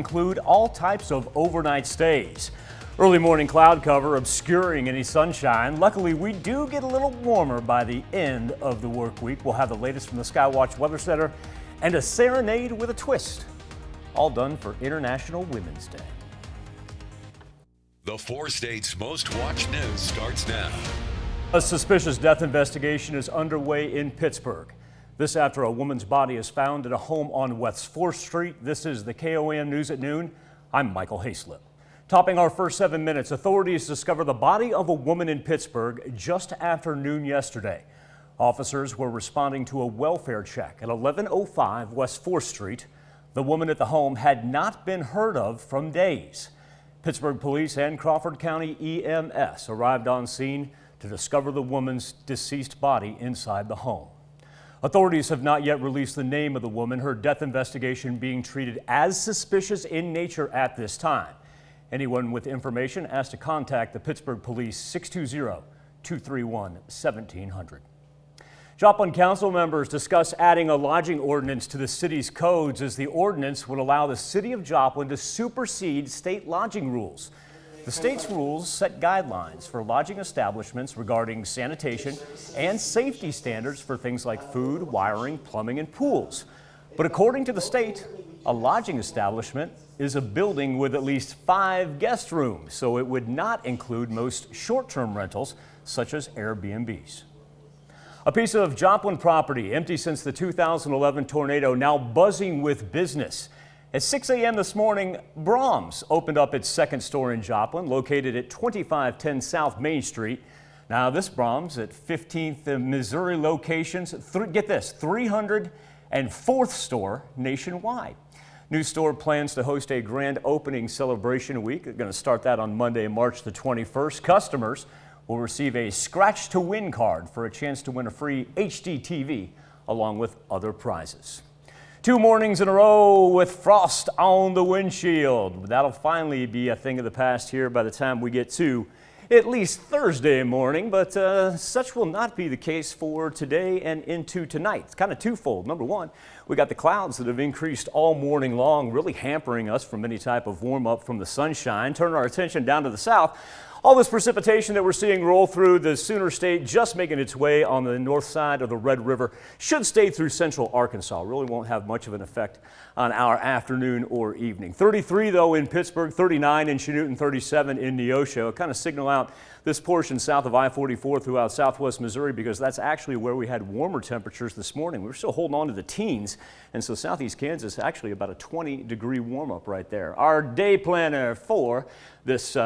Include all types of overnight stays. Early morning cloud cover obscuring any sunshine. Luckily, we do get a little warmer by the end of the work week. We'll have the latest from the Skywatch Weather Center and a serenade with a twist. All done for International Women's Day. The 4 states' most watched news starts now. A suspicious death investigation is underway in Pittsburgh. This after a woman's body is found in a home on West 4th Street. This is the KOAM News at Noon. I'm Michael Hayslip. Topping our first 7 minutes, authorities discover the body of a woman in Pittsburgh just after noon yesterday. Officers were responding to a welfare check at 1105 West 4th Street. The woman at the home had not been heard of from days. Pittsburgh Police and Crawford County EMS arrived on scene to discover the woman's deceased body inside the home. Authorities have not yet released the name of the woman, her death investigation being treated as suspicious in nature at this time. Anyone with information asked to contact the Pittsburgh Police 620-231-1700. Joplin Council members discuss adding a lodging ordinance to the city's codes, as the ordinance would allow the city of Joplin to supersede state lodging rules. The state's rules set guidelines for lodging establishments regarding sanitation and safety standards for things like food, wiring, plumbing, and pools. But according to the state, a lodging establishment is a building with at least 5 guest rooms, so it would not include most short-term rentals, such as Airbnbs. A piece of Joplin property empty since the 2011 tornado, now buzzing with business. At 6 a.m. this morning, Brahms opened up its second store in Joplin, located at 2510 South Main Street. Now, this Brahms at 15th and Missouri locations, get this, 304th store nationwide. New store plans to host a grand opening celebration week. They're going to start that on Monday, March the 21st. Customers will receive a scratch to win card for a chance to win a free HD TV along with other prizes. 2 mornings in a row with frost on the windshield. That'll finally be a thing of the past here by the time we get to at least Thursday morning, but such will not be the case for today and into tonight. It's kind of twofold. Number one, we got the clouds that have increased all morning long, really hampering us from any type of warm up from the sunshine. Turn our attention down to the south. All this precipitation that we're seeing roll through the Sooner State, just making its way on the north side of the Red River, should stay through central Arkansas. Really won't have much of an effect on our afternoon or evening. 33 though in Pittsburgh, 39 in Chanute, 37 in Neosho. It'll kind of signal out this portion south of I-44 throughout southwest Missouri, because that's actually where we had warmer temperatures this morning. We're still holding on to the teens, and so southeast Kansas actually about a 20-degree warm up right there. Our day planner for this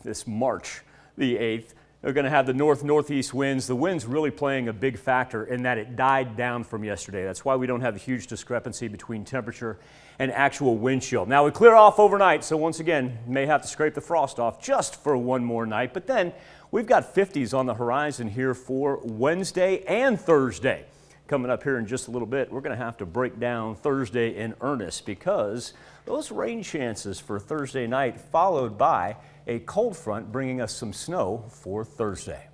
this March the 8th. They're going to have the northeast winds. The wind's really playing a big factor in that it died down from yesterday. That's why we don't have a huge discrepancy between temperature and actual wind chill. Now, we clear off overnight, so once again, may have to scrape the frost off just for one more night. But then we've got 50s on the horizon here for Wednesday and Thursday. Coming up here in just a little bit, we're going to have to break down Thursday in earnest, because those rain chances for Thursday night, followed by a cold front bringing us some snow for Thursday.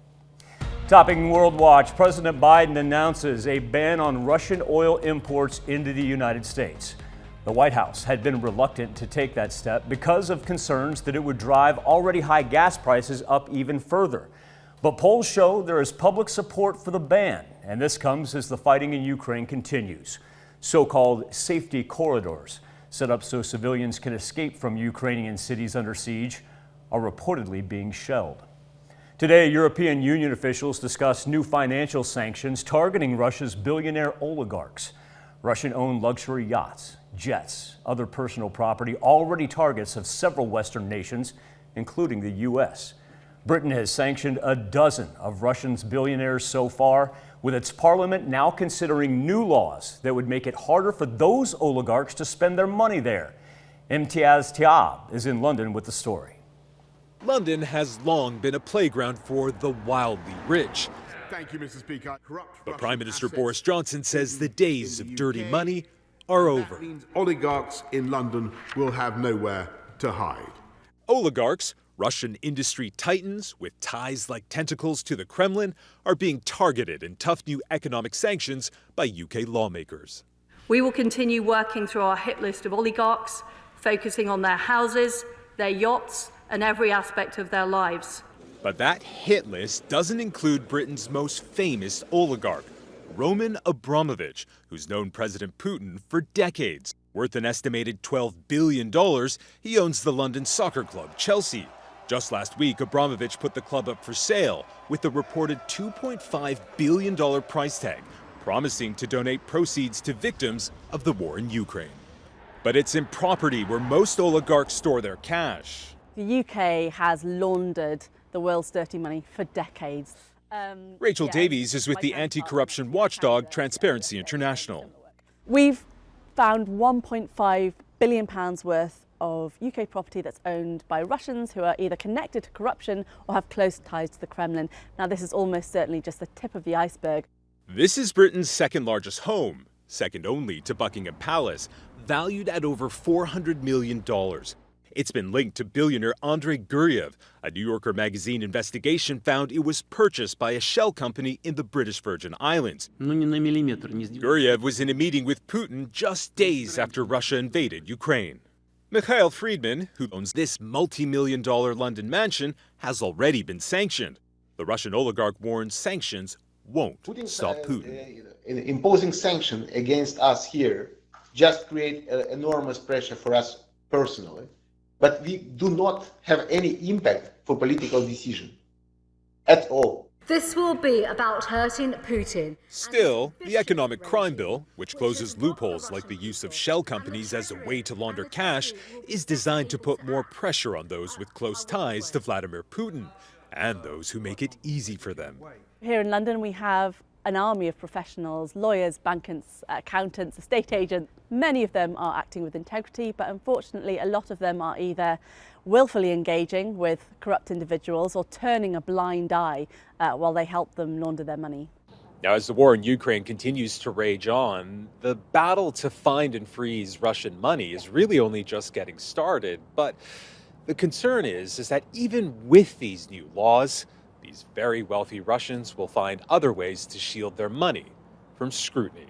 Topping World Watch, President Biden announces a ban on Russian oil imports into the United States. The White House had been reluctant to take that step because of concerns that it would drive already high gas prices up even further. But polls show there is public support for the ban, and this comes as the fighting in Ukraine continues. So-called safety corridors, set up so civilians can escape from Ukrainian cities under siege, are reportedly being shelled. Today, European Union officials discuss new financial sanctions targeting Russia's billionaire oligarchs. Russian-owned luxury yachts, jets, other personal property, already targets of several Western nations, including the U.S. Britain has sanctioned a dozen of Russia's billionaires so far, with its parliament now considering new laws that would make it harder for those oligarchs to spend their money there. Imtiaz Tiab is in London with the story. London has long been a playground for the wildly rich. Thank you, Mr. Speaker. But Prime Minister Boris Johnson says the days of dirty money are over. That means oligarchs in London will have nowhere to hide. Oligarchs, Russian industry titans with ties like tentacles to the Kremlin, are being targeted in tough new economic sanctions by UK lawmakers. We will continue working through our hit list of oligarchs, focusing on their houses, their yachts, and every aspect of their lives. But that hit list doesn't include Britain's most famous oligarch, Roman Abramovich, who's known President Putin for decades. Worth an estimated $12 billion, he owns the London soccer club Chelsea. Just last week, Abramovich put the club up for sale with a reported $2.5 billion price tag, promising to donate proceeds to victims of the war in Ukraine. But it's in property where most oligarchs store their cash. The UK has laundered the world's dirty money for decades. Rachel Davies is with the anti-corruption watchdog Transparency International. We've found £1.5 billion worth of UK property that's owned by Russians who are either connected to corruption or have close ties to the Kremlin. Now, this is almost certainly just the tip of the iceberg. This is Britain's second largest home, second only to Buckingham Palace, valued at over $400 million. It's been linked to billionaire Andrei Guryev. A New Yorker magazine investigation found it was purchased by a shell company in the British Virgin Islands. Guryev was in a meeting with Putin just days after Russia invaded Ukraine. Mikhail Friedman, who owns this multi-million-dollar London mansion, has already been sanctioned. The Russian oligarch warns sanctions won't stop Putin. Imposing sanctions against us here just create enormous pressure for us personally. But we do not have any impact for political decision at all. This will be about hurting Putin. Still, the economic crime bill, which closes loopholes like the use of shell companies as a way to launder cash, is designed to put more pressure on those with close ties to Vladimir Putin and those who make it easy for them. Here in London, we have an army of professionals, lawyers, bankers, accountants, estate agents. Many of them are acting with integrity, but unfortunately a lot of them are either willfully engaging with corrupt individuals or turning a blind eye while they help them launder their money. Now, as the war in Ukraine continues to rage on, the battle to find and freeze Russian money is really only just getting started. But the concern is that even with these new laws, these very wealthy Russians will find other ways to shield their money from scrutiny.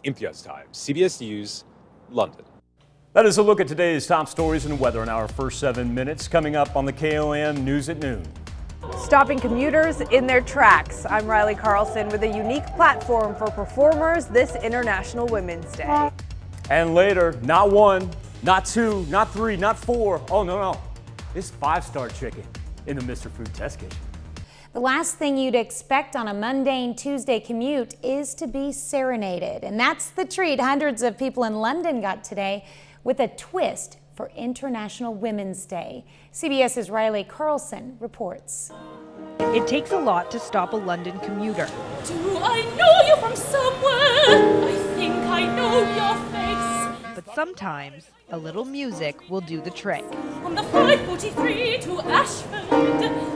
Imtiaz Time, CBS News, London. That is a look at today's top stories and weather in our first 7 minutes. Coming up on the KOM News at Noon. Stopping commuters in their tracks. I'm Riley Carlson with a unique platform for performers this International Women's Day. And later, not one, not two, not three, not four. Oh, no. It's 5-star chicken in the Mr. Food test kitchen. The last thing you'd expect on a mundane Tuesday commute is to be serenaded. And that's the treat hundreds of people in London got today with a twist for International Women's Day. CBS's Riley Carlson reports. It takes a lot to stop a London commuter. Do I know you from somewhere? I think I know your face. But sometimes a little music will do the trick. On the 543 to Ashford.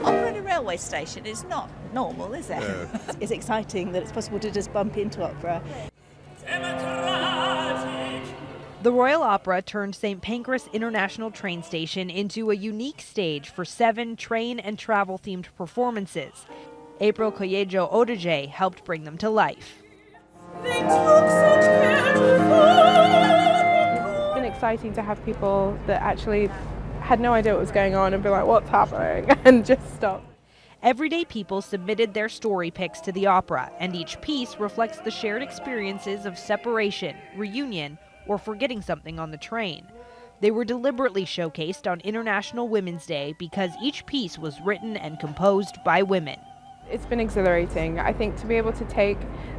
Opera at a railway station is not normal, is it? It's exciting that it's possible to just bump into opera. The Royal Opera turned St. Pancras International train station into a unique stage for 7 train and travel-themed performances. April Coello Odeje helped bring them to life. They took such care to fall. It's been exciting to have people that actually had no idea what was going on and be like, what's happening? And just stop. Everyday people submitted their story pics to the opera, and each piece reflects the shared experiences of separation, reunion, or forgetting something on the train. They were deliberately showcased on International Women's Day because each piece was written and composed by women. It's been exhilarating. I think to be able to take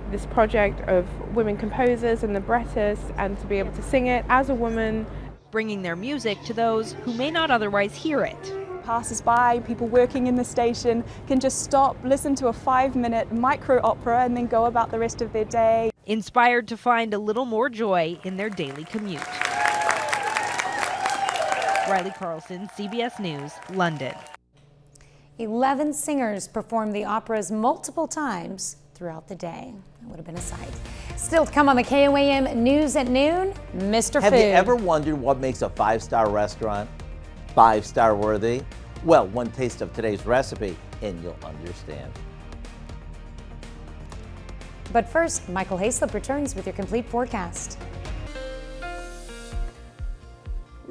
this project of women composers and librettists and to be able to sing it as a woman, bringing their music to those who may not otherwise hear it. Passers-by, people working in the station can just stop, listen to a 5-minute micro opera and then go about the rest of their day. Inspired to find a little more joy in their daily commute. Riley Carlson, CBS News, London. 11 singers performed the operas multiple times throughout the day. That would have been a sight. Still to come on the KOAM News at Noon, Mr. Food. Have you ever wondered what makes a 5-star restaurant 5-star worthy? Well, one taste of today's recipe and you'll understand. But first, Michael Hayslip returns with your complete forecast.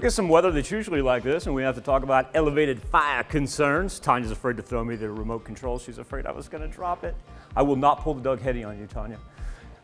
We get some weather that's usually like this, and we have to talk about elevated fire concerns. Tanya's afraid to throw me the remote control. She's afraid I was going to drop it. I will not pull the Doug Hetty on you, Tanya.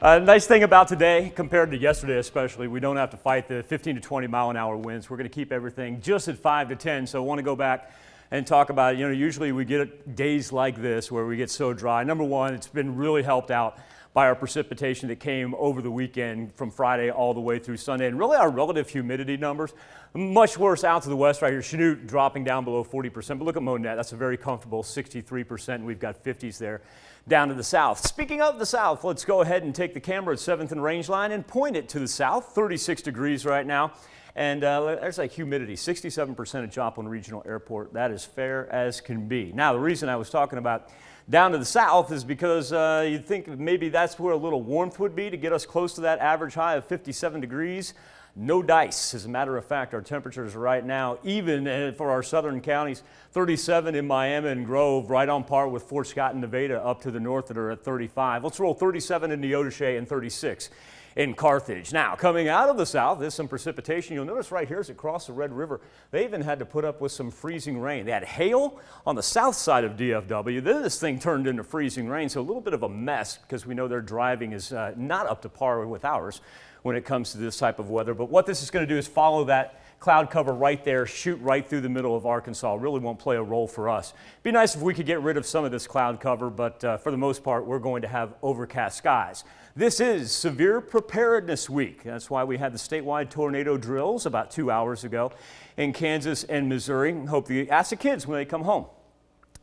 Nice thing about today, compared to yesterday especially, we don't have to fight the 15 to 20 mile an hour winds. We're going to keep everything just at 5 to 10, so I want to go back and talk about it. You know, usually we get days like this where we get so dry. Number one, it's been really helped out by our precipitation that came over the weekend from Friday all the way through Sunday. And really our relative humidity numbers, much worse out to the west right here. Chanute dropping down below 40%, but look at Monette, that's a very comfortable 63%, and we've got 50s there down to the south. Speaking of the south, let's go ahead and take the camera at 7th and Rangeline and point it to the south, 36 degrees right now. And there's like humidity, 67% at Joplin Regional Airport. That is fair as can be. Now, the reason I was talking about down to the south is because you'd think maybe that's where a little warmth would be to get us close to that average high of 57 degrees. No dice. As a matter of fact, our temperatures right now, even for our southern counties, 37 in Miami and Grove, right on par with Fort Scott and Nevada up to the north that are at 35. Let's roll 37 in Neodesha and 36 in Carthage. Now, coming out of the south, there's some precipitation. You'll notice right here as it crosses the Red River, they even had to put up with some freezing rain. They had hail on the south side of DFW. Then this thing turned into freezing rain, so a little bit of a mess because we know their driving is not up to par with ours when it comes to this type of weather. But what this is going to do is follow that cloud cover right there, shoot right through the middle of Arkansas. Really won't play a role for us. Be nice if we could get rid of some of this cloud cover, but for the most part, we're going to have overcast skies. This is Severe Preparedness Week. That's why we had the statewide tornado drills about 2 hours ago in Kansas and Missouri. Hope you ask the kids when they come home,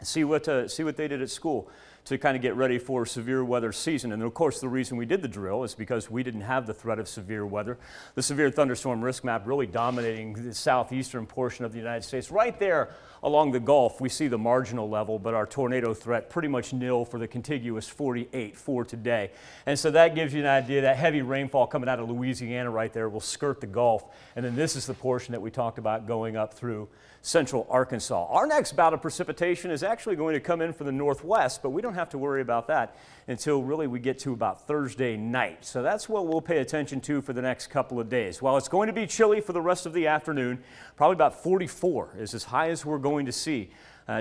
see what they did at school to kind of get ready for severe weather season. And of course, the reason we did the drill is because we didn't have the threat of severe weather. The severe thunderstorm risk map really dominating the southeastern portion of the United States. Right there along the Gulf, we see the marginal level, but our tornado threat pretty much nil for the contiguous 48 for today. And so that gives you an idea that heavy rainfall coming out of Louisiana right there will skirt the Gulf. And then this is the portion that we talked about going up through central Arkansas. Our next bout of precipitation is actually going to come in from the northwest, but we don't have to worry about that until really we get to about Thursday night. So that's what we'll pay attention to for the next couple of days. While it's going to be chilly for the rest of the afternoon, probably about 44 is as high as we're going to see.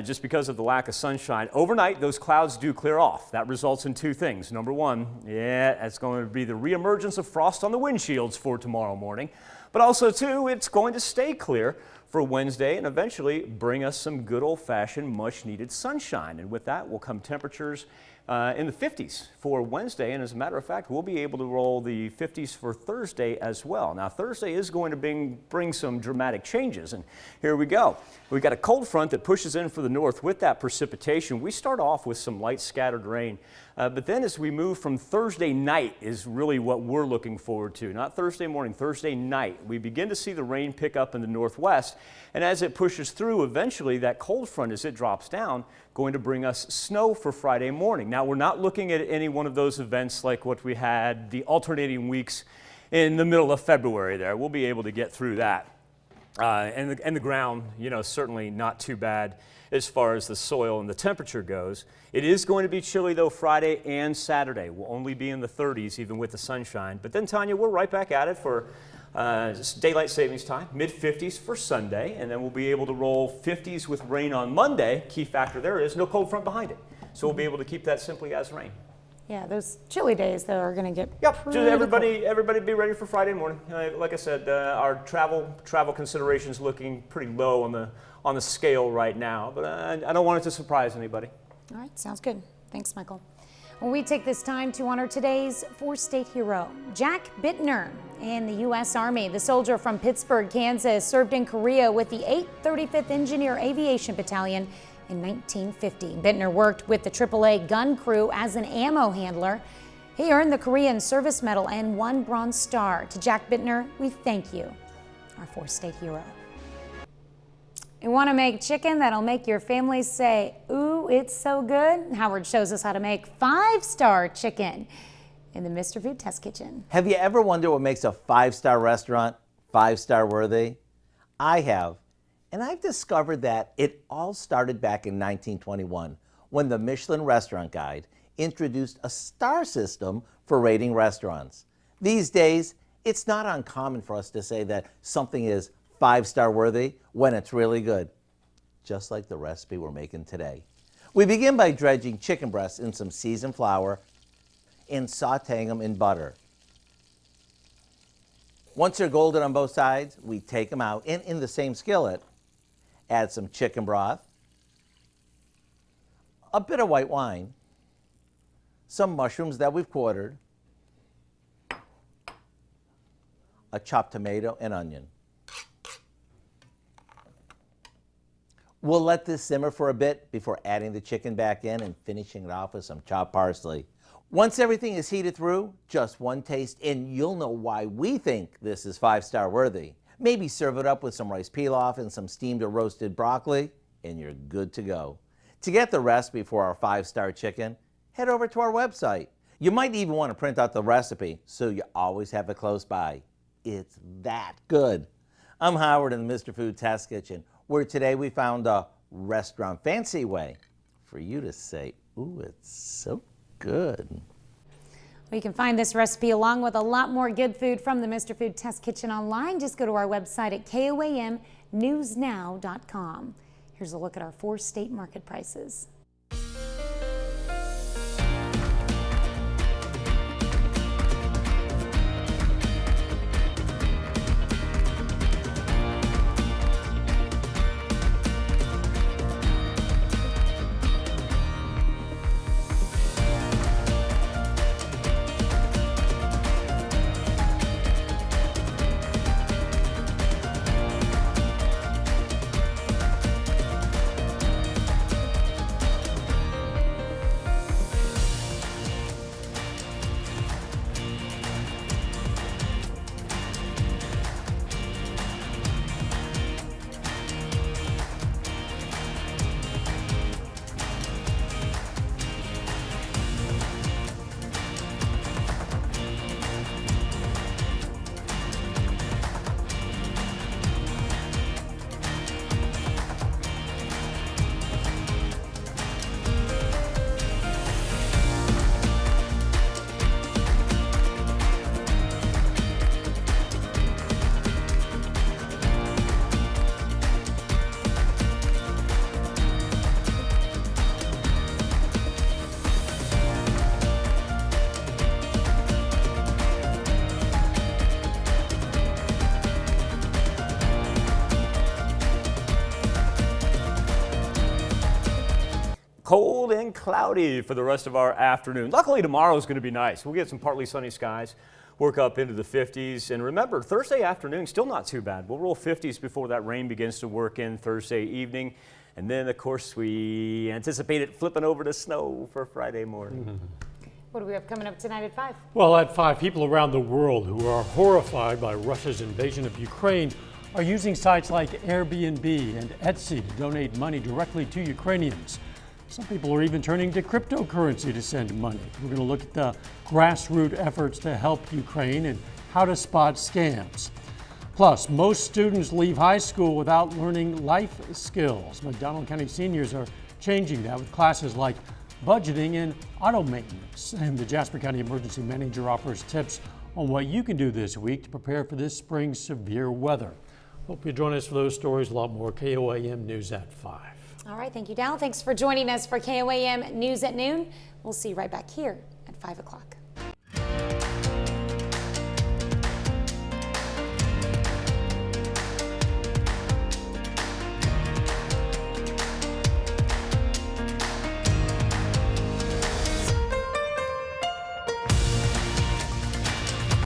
Just because of the lack of sunshine. Overnight, those clouds do clear off. That results in two things. Number one, it's going to be the reemergence of frost on the windshields for tomorrow morning. But also, two, it's going to stay clear for Wednesday and eventually bring us some good old-fashioned, much-needed sunshine. And with that will come temperatures in the 50s for Wednesday. And as a matter of fact, we'll be able to roll the 50s for Thursday as well. Now, Thursday is going to bring some dramatic changes. And here we go. We've got a cold front that pushes in for the north with that precipitation. We start off with some light scattered rain. But then as we move from Thursday night is really what we're looking forward to. Not Thursday morning, Thursday night. We begin to see the rain pick up in the northwest. And as it pushes through, eventually that cold front, as it drops down, going to bring us snow for Friday morning. Now, we're not looking at any one of those events like what we had the alternating weeks in the middle of February there. We'll be able to get through that. And the ground, certainly not too bad as far as the soil and the temperature goes. It is going to be chilly, though, Friday and Saturday. We'll only be in the 30s, even with the sunshine. But then, Tanya, we're right back at it for daylight savings time, mid-50s for Sunday, and then we'll be able to roll 50s with rain on Monday. Key factor there is no cold front behind it. So we'll be able to keep that simply as rain. Yeah, those chilly days, though, are going to get just everybody be ready for Friday morning. Like I said, our travel considerations looking pretty low on the scale right now, but I don't want it to surprise anybody. All right, sounds good. Thanks, Michael. Well, we take this time to honor today's four-state hero, Jack Bittner, in the U.S. Army. The soldier from Pittsburgh, Kansas, served in Korea with the 835th Engineer Aviation Battalion in 1950. Bittner worked with the AAA gun crew as an ammo handler. He earned the Korean Service Medal and 1 Bronze Star. To Jack Bittner, we thank you, our four-state hero. You want to make chicken that'll make your family say, ooh, it's so good? Howard shows us how to make 5-star chicken in the Mr. Food Test Kitchen. Have you ever wondered what makes a 5-star restaurant 5-star worthy? I have. And I've discovered that it all started back in 1921 when the Michelin Restaurant Guide introduced a star system for rating restaurants. These days, it's not uncommon for us to say that something is 5-star worthy when it's really good, just like the recipe we're making today. We begin by dredging chicken breasts in some seasoned flour and sauteing them in butter. Once they're golden on both sides, we take them out and in the same skillet, add some chicken broth, a bit of white wine, some mushrooms that we've quartered, a chopped tomato and onion. We'll let this simmer for a bit before adding the chicken back in and finishing it off with some chopped parsley. Once everything is heated through, just one taste and you'll know why we think this is 5-star worthy. Maybe serve it up with some rice pilaf and some steamed or roasted broccoli and you're good to go. To get the recipe for our 5-star chicken, head over to our website. You might even want to print out the recipe so you always have it close by. It's that good. I'm Howard in the Mr. Food Test Kitchen, where today we found a restaurant fancy way for you to say, ooh, it's so good. Well, you can find this recipe along with a lot more good food from the Mr. Food Test Kitchen online. Just go to our website at koamnewsnow.com. Here's a look at our 4 state market prices. Cold and cloudy for the rest of our afternoon. Luckily, tomorrow is going to be nice. We'll get some partly sunny skies, work up into the 50s. And remember, Thursday afternoon, still not too bad. We'll roll 50s before that rain begins to work in Thursday evening. And then, of course, we anticipate it flipping over to snow for Friday morning. What do we have coming up tonight at 5? Well, at 5, people around the world who are horrified by Russia's invasion of Ukraine are using sites like Airbnb and Etsy to donate money directly to Ukrainians. Some people are even turning to cryptocurrency to send money. We're going to look at the grassroots efforts to help Ukraine and how to spot scams. Plus, most students leave high school without learning life skills. McDonald County seniors are changing that with classes like budgeting and auto maintenance. And the Jasper County Emergency Manager offers tips on what you can do this week to prepare for this spring's severe weather. Hope you join us for those stories. A lot more. KOAM News at 5. All right, thank you, Dal. Thanks for joining us for KOAM News at Noon. We'll see you right back here at 5 o'clock.